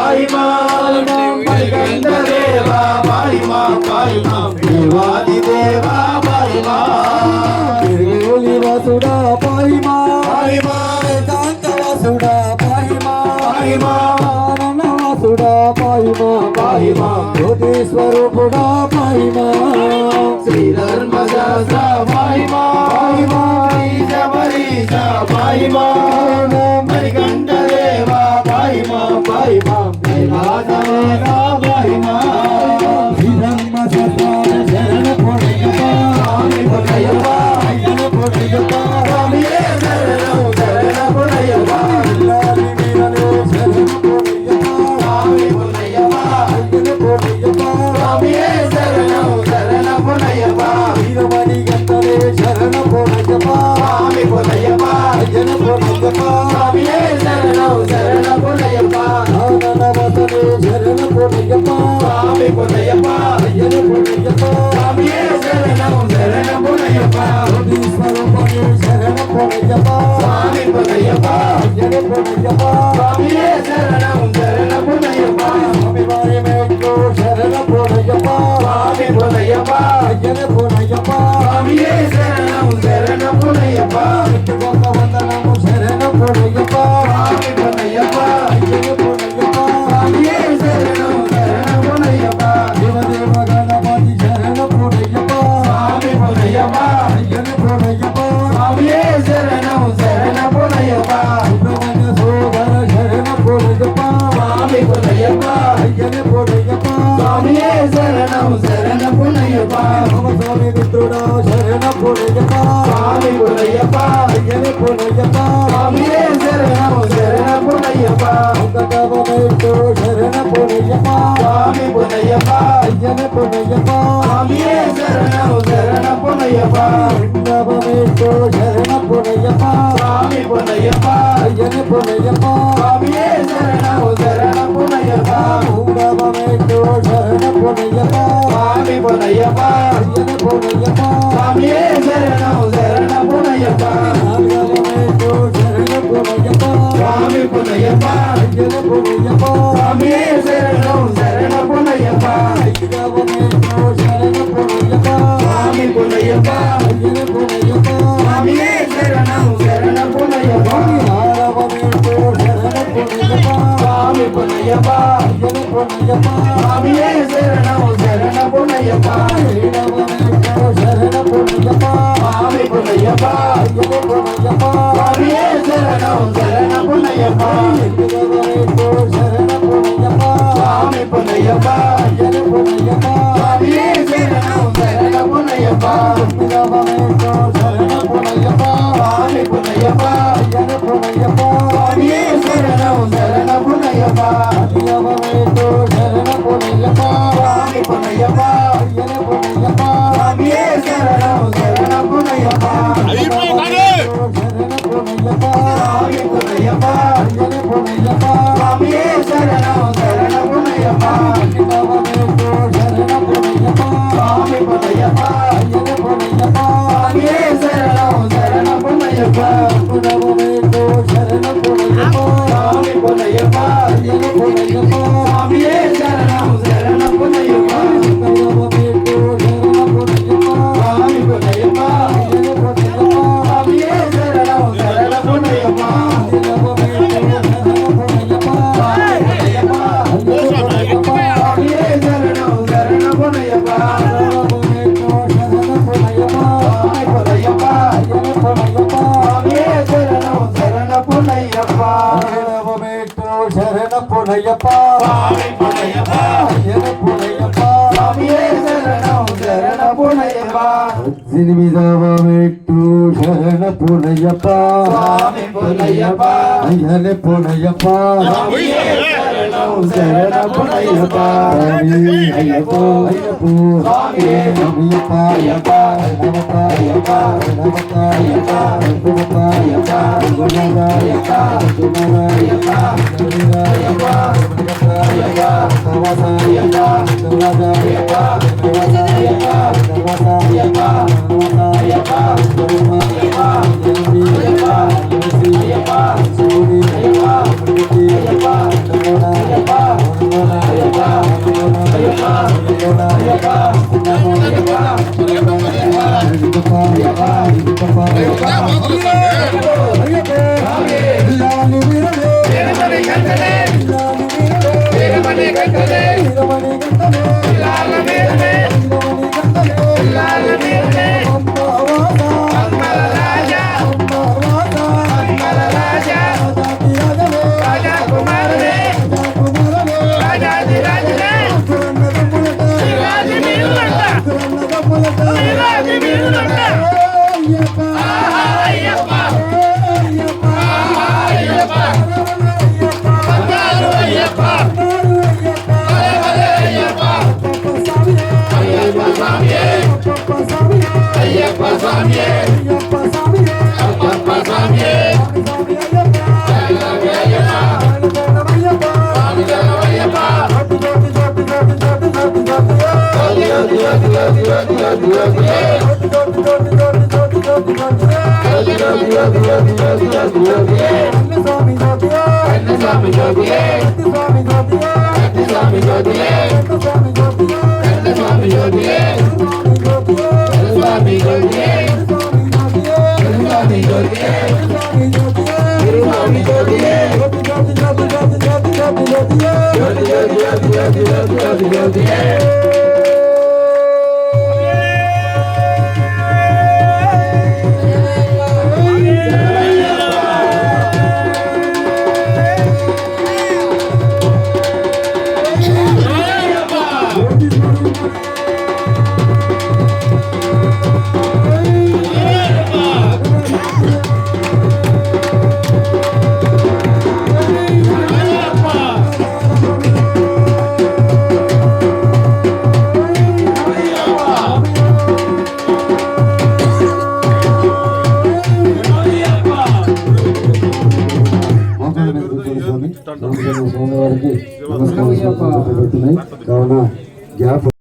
பாய்மா மணிகண்ட தேவா பாய்மா பாய்மா தேவாதி தேவா பாய்மா திருவேலி வாசுடா பாய்மா பாய்மா காந்த வாசுடா பாய்மா பாய்மா ஆனந்த வாசுடா பாய்மா பாய்மா ஜோதி ஸ்வரூபுடா பாய்மா శ్రీ ధర్మశాస్త్ర పాయిమా పాయిమా శబరీశ పాయిమా మణికంఠ దేవా పాయిమా పాయిమా దేవాదేవా పాయిమా శ్రీ ధర్మశాస్త్ర శరణ పొడయప్పా స్వామి పొడయప్పా శరణ పొడయప్పా స్వామియే శరణం శరణ పొడయప్పా ఇల్లాలి వీరనే శరణ పొడయప్పా స్వామి పొడయప్పా శరణ పొడయప్పా స్వామియే శరణం శరణ పొడయప్పా వీరమణి గంటలే శరణ పొడయప్పా స్వామి పొడయప్పా శరణ పొడయప్పా స్వామియే శరణం శరణ పొడయప్పా ఆనన వసనే శరణ పొడయప్పా స్వామి పొడయప్పా శరణ పొడయప్పా స్వామియే శరణం శరణ పొడయప్పా జ్యోతి స్వరూపనే శరణ పొడయప్పా స్వామి పొడయప్పా శరణ పొడయప్పా స్వామియే శరణం శరణ పొడయప్పా స్వామి వారి మేట్లో శరణ పొడయప్పా స్వామి పొడయప్పా శరణ పొడయప్పా స్వామియే శరణం శరణ పొడయప్పా గొప్ప వందనము శరణ పొడయప్పా స్వామి పొడయప్పా శరణ పొడయప్పా స్వామియే శరణం శరణ పొడయప్పా దేవదేవ గణపతి శరణ పొడయప్పా స్వామి పొడయప్పా శరణ పొడయప్పా స్వామియే శరణం శరణ పొడయప్పా సుబ్రహ్మణ్య సోదర శరణ పొడయప్పా స్వామి పొడయప్పా శరణ పొడయప్పా స్వామియే శరణం శరణ పొడయప్పా స్వామి మిత్రుడా శరణ పొడయప్పా స్వామి పొడయప్పా శరణ పొడయప్పా స్వామియే శరణం శరణ పొడయప్పా వెంకటరమణేశ్వర శరణ పొడయప్పా స్వామి పొడయప్పా శరణ పొడయప్పా స్వామియే శరణం శరణ పొడయప్పా వెంకటరమణేశ్వర శరణ పొడయప్పా స్వామి పొడయప్పా శరణ పొడయప్పా స్వామియే శరణం శరణ పొడయప్పా వెంకటరమణేశ్వర శరణ పొడయప్పా స్వామి పొడయప్పా శరణ పొడయప్పా స్వామియే శరణం శరణ పొడయప్పా నాగరమణేశ్వర శరణ పొడయప్పా స్వామి పొడయప్పా శరణ పొడయప్పా స్వామియే శరణం శరణ పొడయప్పా నాగరమణేశ్వర శరణ పొడయప్పా స్వామి పొడయప్పా శరణ పొడయప్పా స్వామియే శరణం శరణ పొడయప్పా నాగరమణేశ్వర శరణ పొడయప్పా స్వామి పొడయప్పా శరణ పొడయప్పా స్వామియే శరణం శరణ పొడయప్పా శ్రీరామనేశ్వర శరణ పొడయప్పా స్వామి పొడయప్పా శరణ పొడయప్పా స్వామియే శరణం శరణ పొడయప్పా శ్రీరామనేశ్వర శరణ పొడయప్పా స్వామి పొడయప్పా శరణ పొడయప్పా స్వామియే శరణం శరణ పొడయప్పా శ్రీరామనేశ్వర శరణ పొడయప్పా స్వామి పొడయప్పా శరణ పొడయప్పా స్వామియే శరణం శరణ పొడయప్పా శ్రీరామనేశ్వర శరణ పొడయప్పా స్వామి పొడయప్పా శరణ పొడయప్పా స్వామియే శరణం శరణ పొడయప్పా శరణ పొడయప్పా స్వామి పొడయప్పా శరణ పొడయప్పా స్వామియే శరణం శరణ పొడయప్పా శ్రీరామనేశ్వర శరణ పొడయప్పా స్వామి పొడయప్పా శరణ పొడయప్పా స్వామియే శరణం శరణ పొడయప్పా శ్రీరామనేశ్వర శరణ పొడయప్పా స్వామి పొడయప్పా శరణ పొడయప్పా స్వామియే శరణం శరణ పొడయప్పా శ్రీరామనేశ్వర శరణ పొడయప్పా స్వామి పొడయప్పా శరణ పొడయప్పా స్వామియే శరణం శరణ పొడయప్పా శ్రీరామనేశ్వర శరణ పొడయప్పా స్వామియే శరణం శరణ పొడయప్పా స్వామి పొడయప్పా స్వామియే శరణం శరణ పొడయప్పా శరణ పొడయప్పా స్వామి పొడయప్పా శరణ పొడయప్పా స్వామియే శరణం శరణ పొడయప్పా 18వ మెట్టు శరణ పొడయప్పా స్వామి పొడయప్పా శరణ పొడయప్పా స్వామియే శరణం శరణ పొడయప్పా అయ్యప్ప అయ్యప్ప స్వామి అయ్యప్ప అయ్యప్ప నమక అయ్యప్ప నమక అయ్యప్ప నమక అయ్యప్ప గుణగా అయ్యప్ప గుణగా అయ్యప్ప అయ్యప్ప అయ్యప్ప తవస అయ్యప్ప తవస అయ్యప్ప తవస అయ్యప్ప తవస అయ్యప్ప అయ్యప్ప అయ్యప్ప అయ్యప్ప అయ్యప్ప Yeah.